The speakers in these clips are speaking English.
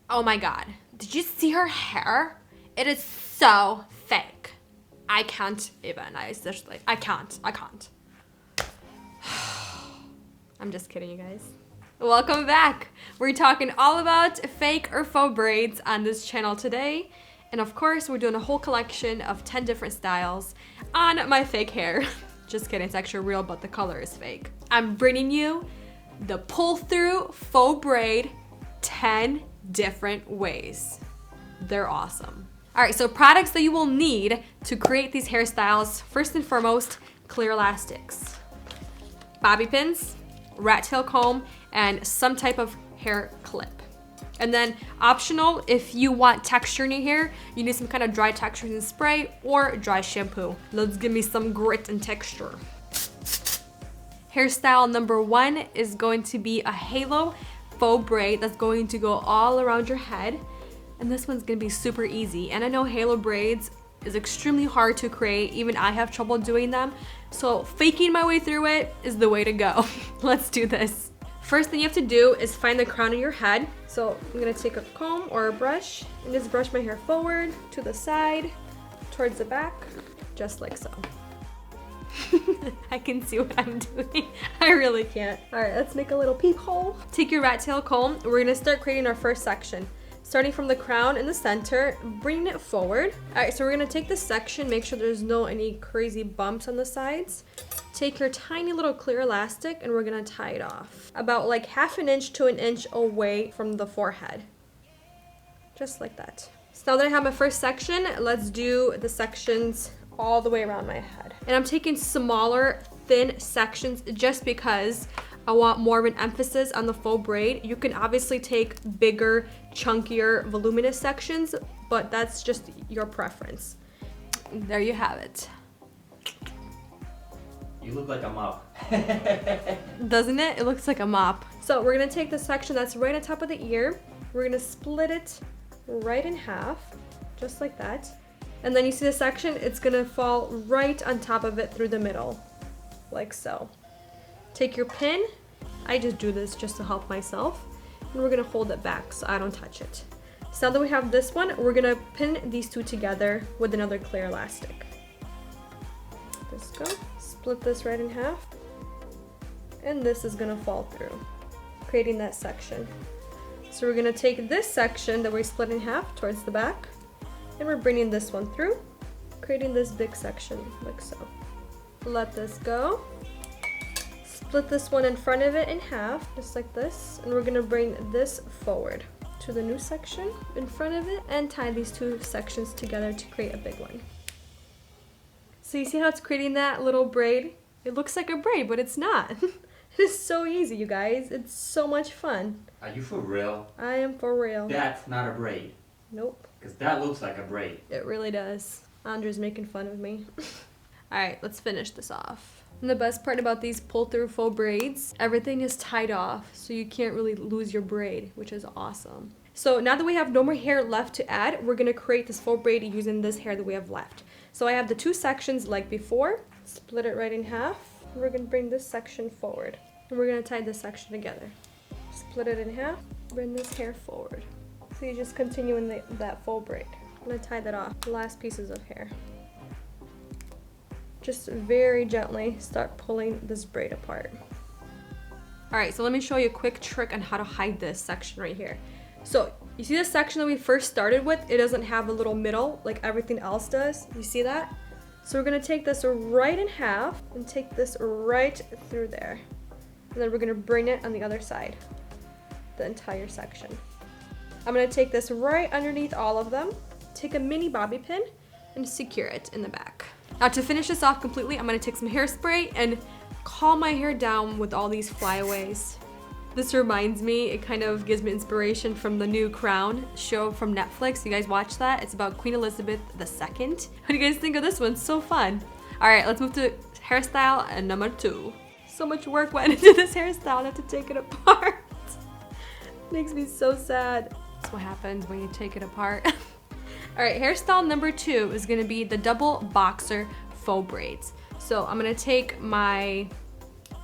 Oh my God. Did you see her hair? It is so fake. I can't even. I can't. I'm just kidding, you guys. Welcome back. We're talking all about fake or faux braids on this channel today. And of course, we're doing a whole collection of 10 different styles on my fake hair. Just kidding, it's actually real, but the color is fake. I'm bringing you the pull-through faux braid 10 different ways. They're awesome. All right, so products that you will need to create these hairstyles. First and foremost, clear elastics, bobby pins, rat tail comb, and some type of hair clip. And then optional, if you want texture in your hair, you need some kind of dry texturing spray or dry shampoo. Let's give me some grit and texture. Hairstyle number 1 is going to be a halo faux braid that's going to go all around your head. And this one's gonna be super easy. And I know halo braids is extremely hard to create. Even I have trouble doing them. So faking my way through it is the way to go. Let's do this. First thing you have to do is find the crown of your head. So I'm gonna take a comb or a brush and just brush my hair forward, to the side, towards the back, just like so. I can see what I'm doing. I really can't. All right, let's make a little peep hole. Take your rat tail comb. We're gonna start creating our first section. Starting from the crown in the center, bringing it forward. All right, so we're gonna take this section, make sure there's no any crazy bumps on the sides. Take your tiny little clear elastic and we're gonna tie it off. About like 1/2 inch to 1 inch away from the forehead. Just like that. So now that I have my first section, let's do the sections all the way around my head. And I'm taking smaller, thin sections just because I want more of an emphasis on the faux braid. You can obviously take bigger, chunkier, voluminous sections, but that's just your preference. There you have it. You look like a mop. Doesn't it? It looks like a mop. So we're gonna take the section that's right on top of the ear. We're gonna split it right in half, just like that. And then you see the section, it's gonna fall right on top of it through the middle, like so. Take your pin. I just do this just to help myself. And we're gonna hold it back so I don't touch it. So now that we have this one, we're gonna pin these two together with another clear elastic. Let's go. Split this right in half. And this is gonna fall through, creating that section. So we're gonna take this section that we split in half towards the back, and we're bringing this one through, creating this big section, like so. Let this go. Split this one in front of it in half, just like this, and we're gonna bring this forward to the new section in front of it and tie these two sections together to create a big one. So you see how it's creating that little braid? It looks like a braid, but it's not. It is so easy, you guys. It's so much fun. Are you for real? I am for real. That's not a braid. Nope. Because that looks like a braid. It really does. Andrew's making fun of me. All right, let's finish this off. And the best part about these pull-through faux braids, everything is tied off, so you can't really lose your braid, which is awesome. So now that we have no more hair left to add, we're gonna create this faux braid using this hair that we have left. So I have the two sections like before, split it right in half. We're gonna bring this section forward, and we're gonna tie this section together. Split it in half, bring this hair forward. So you just continue in that faux braid. I'm gonna tie that off, the last pieces of hair. Just very gently start pulling this braid apart. All right, so let me show you a quick trick on how to hide this section right here. So you see the section that we first started with? It doesn't have a little middle like everything else does. You see that? So we're gonna take this right in half and take this right through there. And then we're gonna bring it on the other side, the entire section. I'm gonna take this right underneath all of them, take a mini bobby pin, and secure it in the back. Now to finish this off completely, I'm gonna take some hairspray and calm my hair down with all these flyaways. This reminds me, it kind of gives me inspiration from the new Crown show from Netflix. You guys watch that? It's about Queen Elizabeth II. What do you guys think of this one? It's so fun. All right, let's move to hairstyle number 2. So much work went into this hairstyle, I have to take it apart. Makes me so sad. That's what happens when you take it apart. All right, hairstyle number 2 is gonna be the double boxer faux braids. So I'm gonna take my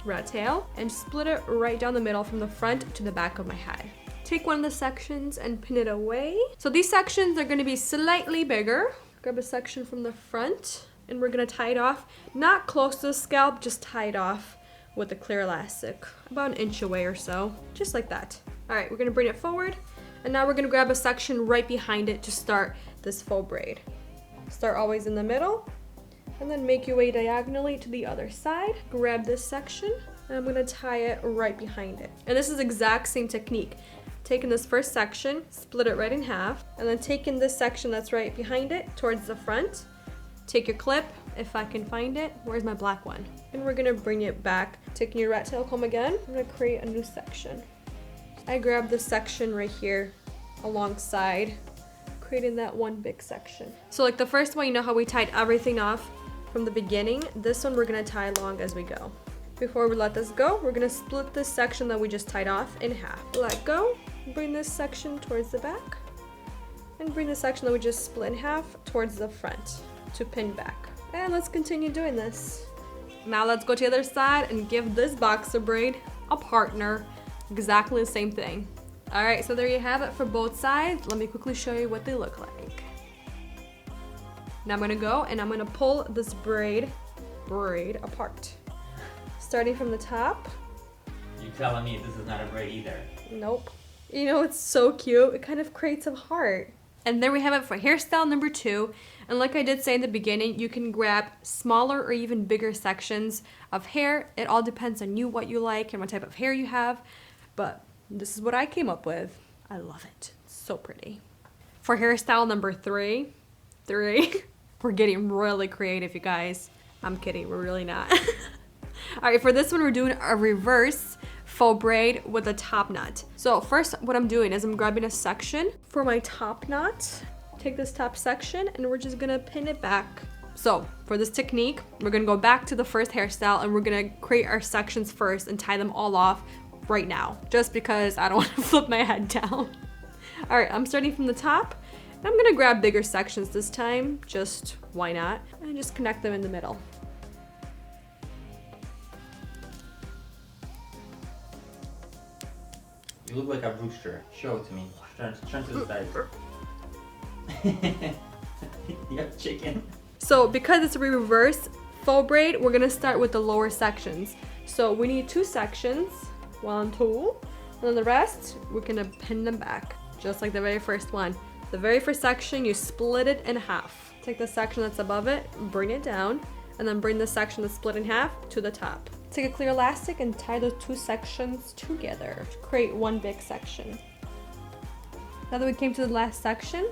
rat tail and split it right down the middle from the front to the back of my head. take one of the sections and pin it away. So these sections are gonna be slightly bigger. Grab a section from the front and we're gonna tie it off, not close to the scalp, just tie it off with a clear elastic, about an inch away or so, just like that. All right, we're gonna bring it forward, and now we're gonna grab a section right behind it to start this faux braid. Start always in the middle, and then make your way diagonally to the other side. Grab this section, and I'm gonna tie it right behind it. And this is the exact same technique. Taking this first section, split it right in half, and then taking this section that's right behind it towards the front. Take your clip, if I can find it. Where's my black one? And we're gonna bring it back. Taking your rat tail comb again, I'm gonna create a new section. I grab this section right here alongside, creating that one big section. So like the first one, you know how we tied everything off from the beginning? This one we're gonna tie along as we go. Before we let this go, we're gonna split this section that we just tied off in half. Let go, bring this section towards the back, and bring the section that we just split in half towards the front to pin back. And let's continue doing this. Now let's go to the other side and give this boxer braid a partner. Exactly the same thing. All right, so there you have it for both sides. Let me quickly show you what they look like. Now I'm gonna go and I'm gonna pull this braid apart. Starting from the top. You telling me this is not a braid either? Nope. You know, it's so cute. It kind of creates a heart. And there we have it for hairstyle number 2. And like I did say in the beginning, you can grab smaller or even bigger sections of hair. It all depends on you, what you like and what type of hair you have. But this is what I came up with. I love it. It's so pretty. For hairstyle number 3, we're getting really creative, you guys. I'm kidding, we're really not. All right, for this one, we're doing a reverse faux braid with a top knot. So first, what I'm doing is I'm grabbing a section for my top knot. Take this top section and we're just gonna pin it back. So for this technique, we're gonna go back to the first hairstyle and we're gonna create our sections first and tie them all off right now, just because I don't want to flip my head down. All right, I'm starting from the top. I'm gonna grab bigger sections this time, just why not, and just connect them in the middle. You look like a rooster. Show it to me. Turn to the side. You have chicken. So because it's a reverse faux braid, we're gonna start with the lower sections. So we need 2 sections, 1, 2, and then the rest, we're gonna pin them back, just like the very first one. The very first section, you split it in half. Take the section that's above it, bring it down, and then bring the section that's split in half to the top. Take a clear elastic and tie those 2 sections together to create one big section. Now that we came to the last section,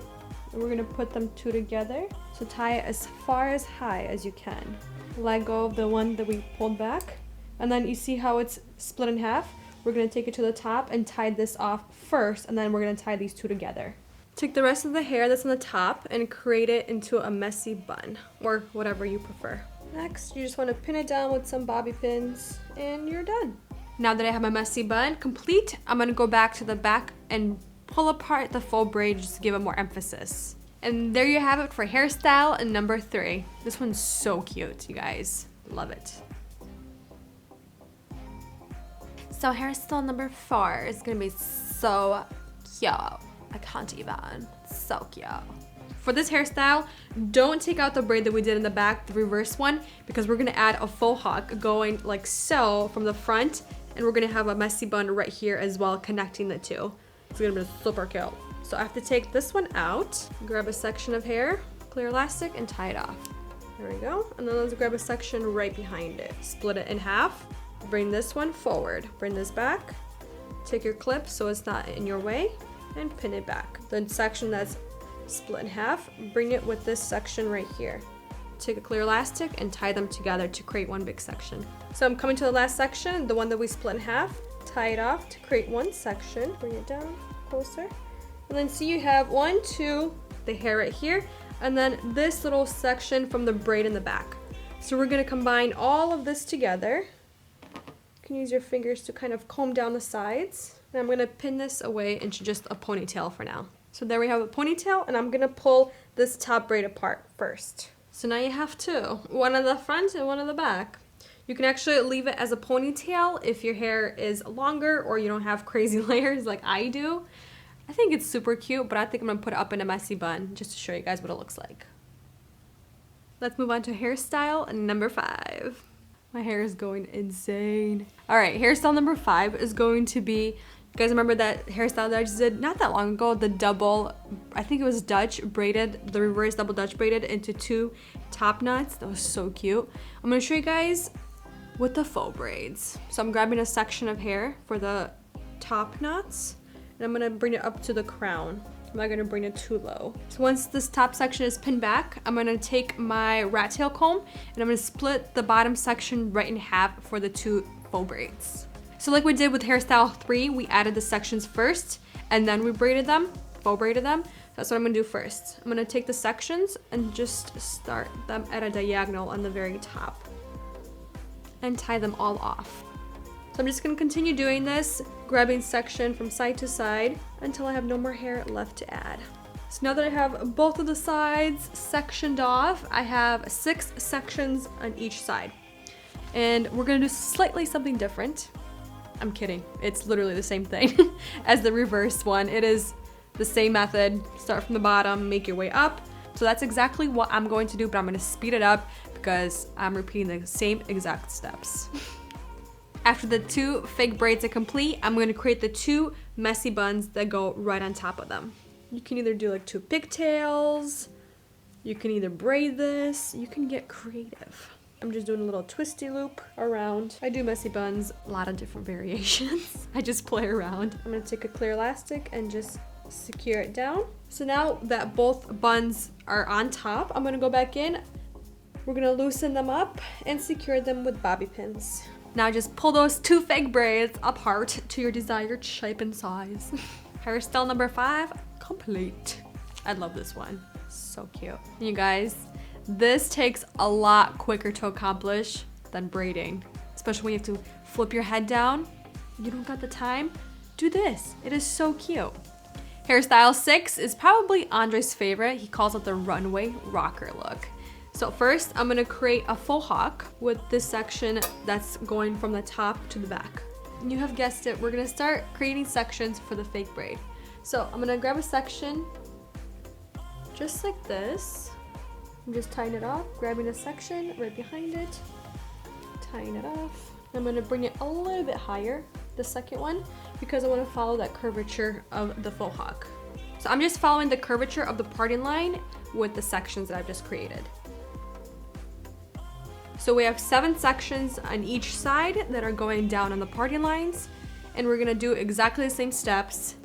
we're gonna put them 2 together. So tie it as far as high as you can. Let go of the one that we pulled back. And then you see how it's split in half? We're gonna take it to the top and tie this off first, and then we're gonna tie these 2 together. Take the rest of the hair that's on the top and create it into a messy bun, or whatever you prefer. Next, you just want to pin it down with some bobby pins, and you're done. Now that I have my messy bun complete, I'm gonna go back to the back and pull apart the faux braid just to give it more emphasis. And there you have it for hairstyle number 3. This one's so cute, you guys. Love it. So hairstyle number 4 is gonna be so cute. I can't even. So cute. For this hairstyle, don't take out the braid that we did in the back, the reverse one, because we're gonna add a faux hawk going like so from the front, and we're gonna have a messy bun right here as well, connecting the 2. It's gonna be super cute. So I have to take this one out, grab a section of hair, clear elastic, and tie it off. There we go. And then let's grab a section right behind it. Split it in half, bring this one forward, bring this back, take your clip so it's not in your way, and pin it back. The section that's split in half, bring it with this section right here. Take a clear elastic and tie them together to create one big section. So I'm coming to the last section, the one that we split in half, tie it off to create one section, bring it down closer, and then see you have 1, 2, the hair right here, and then this little section from the braid in the back. So we're gonna combine all of this together. You can use your fingers to kind of comb down the sides. And I'm gonna pin this away into just a ponytail for now. So there we have a ponytail, and I'm gonna pull this top braid apart first. So now you have 2, one on the front and one on the back. You can actually leave it as a ponytail if your hair is longer or you don't have crazy layers like I do. I think it's super cute, but I think I'm gonna put it up in a messy bun just to show you guys what it looks like. Let's move on to hairstyle number 5. My hair is going insane. All right, hairstyle number 5 is going to be, you guys remember that hairstyle that I just did not that long ago, the double, I think it was Dutch braided, the reverse double Dutch braided into 2 top knots. That was so cute. I'm gonna show you guys with the faux braids. So I'm grabbing a section of hair for the top knots, and I'm gonna bring it up to the crown. I'm not gonna bring it too low. So once this top section is pinned back, I'm gonna take my rat tail comb and I'm gonna split the bottom section right in half for the 2 faux braids. So like we did with hairstyle 3, we added the sections first and then we braided them, faux braided them. That's what I'm gonna do first. I'm gonna take the sections and just start them at a diagonal on the very top and tie them all off. So I'm just gonna continue doing this, grabbing section from side to side until I have no more hair left to add. So now that I have both of the sides sectioned off, I have 6 sections on each side. And we're gonna do slightly something different. I'm kidding, it's literally the same thing as the reverse one. It is the same method, start from the bottom, make your way up. So that's exactly what I'm going to do, but I'm gonna speed it up because I'm repeating the same exact steps. After the 2 fake braids are complete, I'm going to create the 2 messy buns that go right on top of them. You can either do like 2 pigtails, you can either braid this, you can get creative. I'm just doing a little twisty loop around. I do messy buns, a lot of different variations. I just play around. I'm going to take a clear elastic and just secure it down. So now that both buns are on top, I'm going to go back in. We're going to loosen them up and secure them with bobby pins. Now just pull those 2 fake braids apart to your desired shape and size. Hairstyle number 5, complete. I love this one, so cute. You guys, this takes a lot quicker to accomplish than braiding, especially when you have to flip your head down. You don't got the time? Do this, it is so cute. Hairstyle 6 is probably Andre's favorite. He calls it the runway rocker look. So first, I'm gonna create a faux hawk with this section that's going from the top to the back. You have guessed it, we're gonna start creating sections for the fake braid. So I'm gonna grab a section just like this. I'm just tying it off, grabbing a section right behind it, tying it off. I'm gonna bring it a little bit higher, the second one, because I wanna follow that curvature of the faux hawk. So I'm just following the curvature of the parting line with the sections that I've just created. So we have 7 sections on each side that are going down on the parting lines, and we're gonna do exactly the same steps.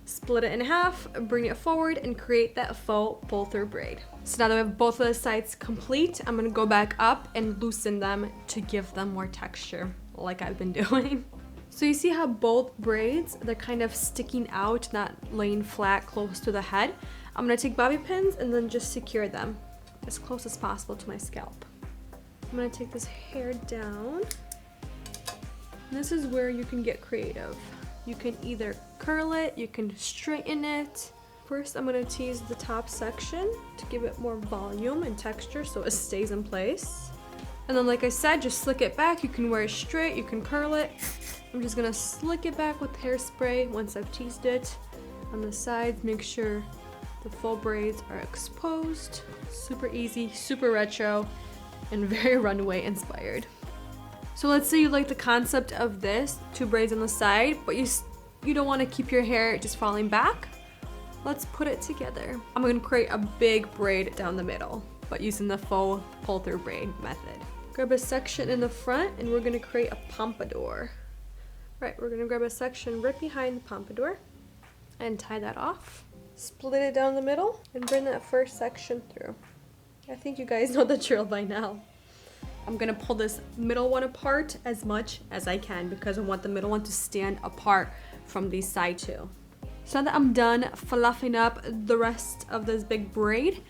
Split it in half, bring it forward, and create that faux pull-through braid. So now that we have both of the sides complete, I'm gonna go back up and loosen them to give them more texture, like I've been doing. So you see how both braids, they're kind of sticking out, not laying flat close to the head. I'm gonna take bobby pins and then just secure them as close as possible to my scalp. I'm gonna take this hair down. And this is where you can get creative. You can either curl it, you can straighten it. First, I'm gonna tease the top section to give it more volume and texture so it stays in place. And then like I said, just slick it back. You can wear it straight, you can curl it. I'm just gonna slick it back with hairspray once I've teased it. On the sides, make sure the full braids are exposed. Super easy, super retro, and very runway inspired. So let's say you like the concept of this, 2 braids on the side, but you don't want to keep your hair just falling back. Let's put it together. I'm going to create a big braid down the middle, but using the faux pull-through braid method. Grab a section in the front and we're going to create a pompadour. Right, we're going to grab a section right behind the pompadour and tie that off. Split it down the middle and bring that first section through. I think you guys know the drill by now. I'm gonna pull this middle one apart as much as I can because I want the middle one to stand apart from the side two. So now that I'm done fluffing up the rest of this big braid,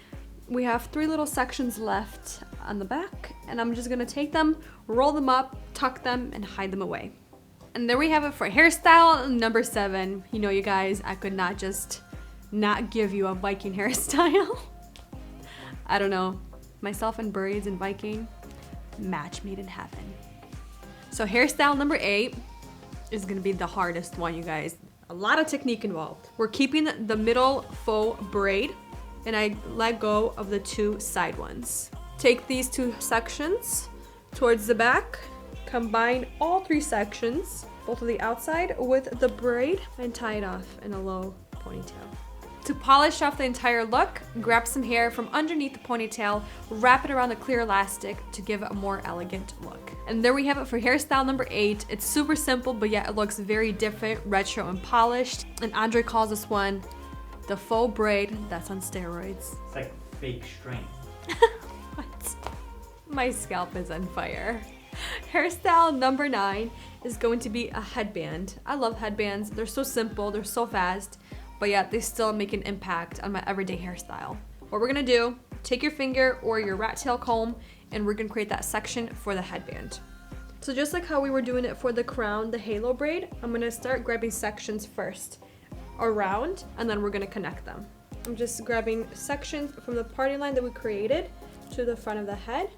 we have 3 little sections left on the back, and I'm just gonna take them, roll them up, tuck them, and hide them away. And there we have it for hairstyle number 7. You know, you guys, I could not just not give you a Viking hairstyle. I don't know, myself and braids and Viking, match made in heaven. So hairstyle number 8 is gonna be the hardest one, you guys. A lot of technique involved. We're keeping the middle faux braid, and I let go of the 2 side ones. Take these 2 sections towards the back, combine all 3 sections, both of the outside, with the braid, and tie it off in a low ponytail. To polish off the entire look, grab some hair from underneath the ponytail, wrap it around the clear elastic to give a more elegant look. And there we have it for hairstyle number 8. It's super simple, but yet it looks very different, retro and polished. And Andre calls this one the faux braid that's on steroids. It's like fake strength. What? My scalp is on fire. Hairstyle number 9 is going to be a headband. I love headbands. They're so simple, they're so fast, but yet they still make an impact on my everyday hairstyle. What we're gonna do, take your finger or your rat tail comb, and we're gonna create that section for the headband. So just like how we were doing it for the crown, the halo braid, I'm gonna start grabbing sections first around, and then we're gonna connect them. I'm just grabbing sections from the parting line that we created to the front of the head,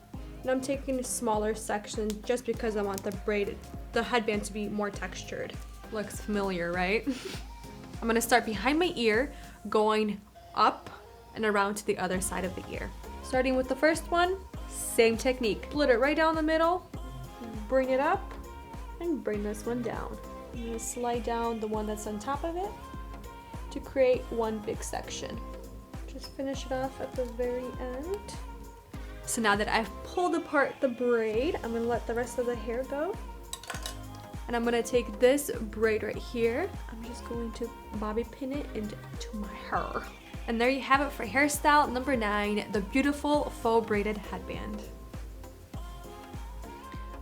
and I'm taking smaller sections just because I want the headband to be more textured. Looks familiar, right? I'm gonna start behind my ear, going up and around to the other side of the ear. Starting with the first one, same technique. Split it right down the middle, bring it up, and bring this one down. I'm gonna slide down the one that's on top of it to create one big section. Just finish it off at the very end. So now that I've pulled apart the braid, I'm gonna let the rest of the hair go. And I'm gonna take this braid right here. I'm just going to bobby pin it into my hair. And there you have it for hairstyle number 9, the beautiful faux braided headband.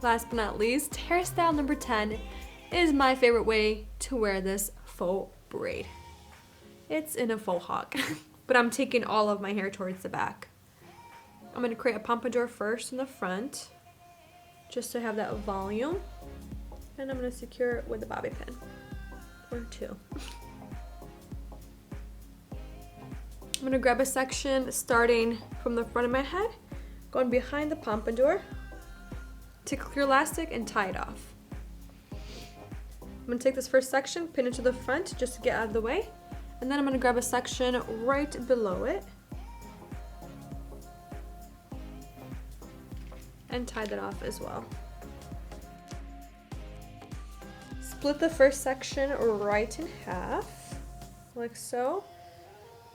Last but not least, hairstyle number 10 is my favorite way to wear this faux braid. It's in a faux hawk, but I'm taking all of my hair towards the back. I'm gonna create a pompadour first in the front, just to have that volume. And I'm gonna secure it with a bobby pin, or 2. I'm gonna grab a section starting from the front of my head, going behind the pompadour, take a clear elastic and tie it off. I'm gonna take this first section, pin it to the front just to get out of the way, and then I'm gonna grab a section right below it and tie that off as well. Split the first section right in half, like so.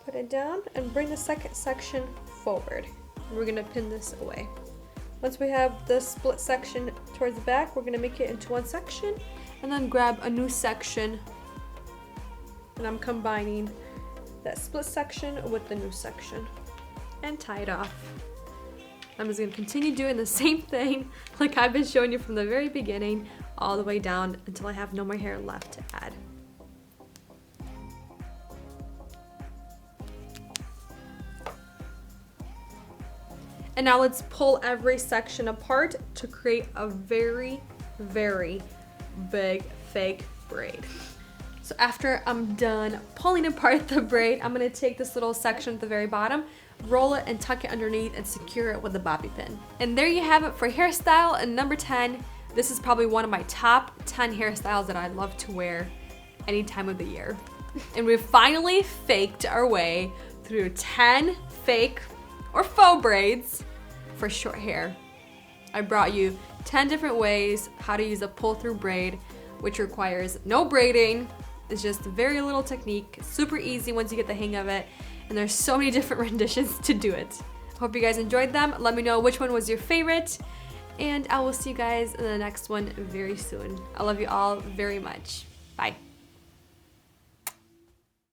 Put it down and bring the second section forward. We're gonna pin this away. Once we have the split section towards the back, we're gonna make it into one section and then grab a new section. And I'm combining that split section with the new section and tie it off. I'm just gonna continue doing the same thing like I've been showing you from the very beginning, all the way down until I have no more hair left to add. And now let's pull every section apart to create a very, very big fake braid. So after I'm done pulling apart the braid, I'm gonna take this little section at the very bottom, roll it and tuck it underneath and secure it with a bobby pin. And there you have it for hairstyle and number 10. This is probably one of my top 10 hairstyles that I love to wear any time of the year. And we've finally faked our way through 10 fake or faux braids for short hair. I brought you 10 different ways how to use a pull-through braid, which requires no braiding. It's just very little technique, super easy once you get the hang of it, and there's so many different renditions to do it. Hope you guys enjoyed them. Let me know which one was your favorite, and I will see you guys in the next one very soon. I love you all very much. Bye.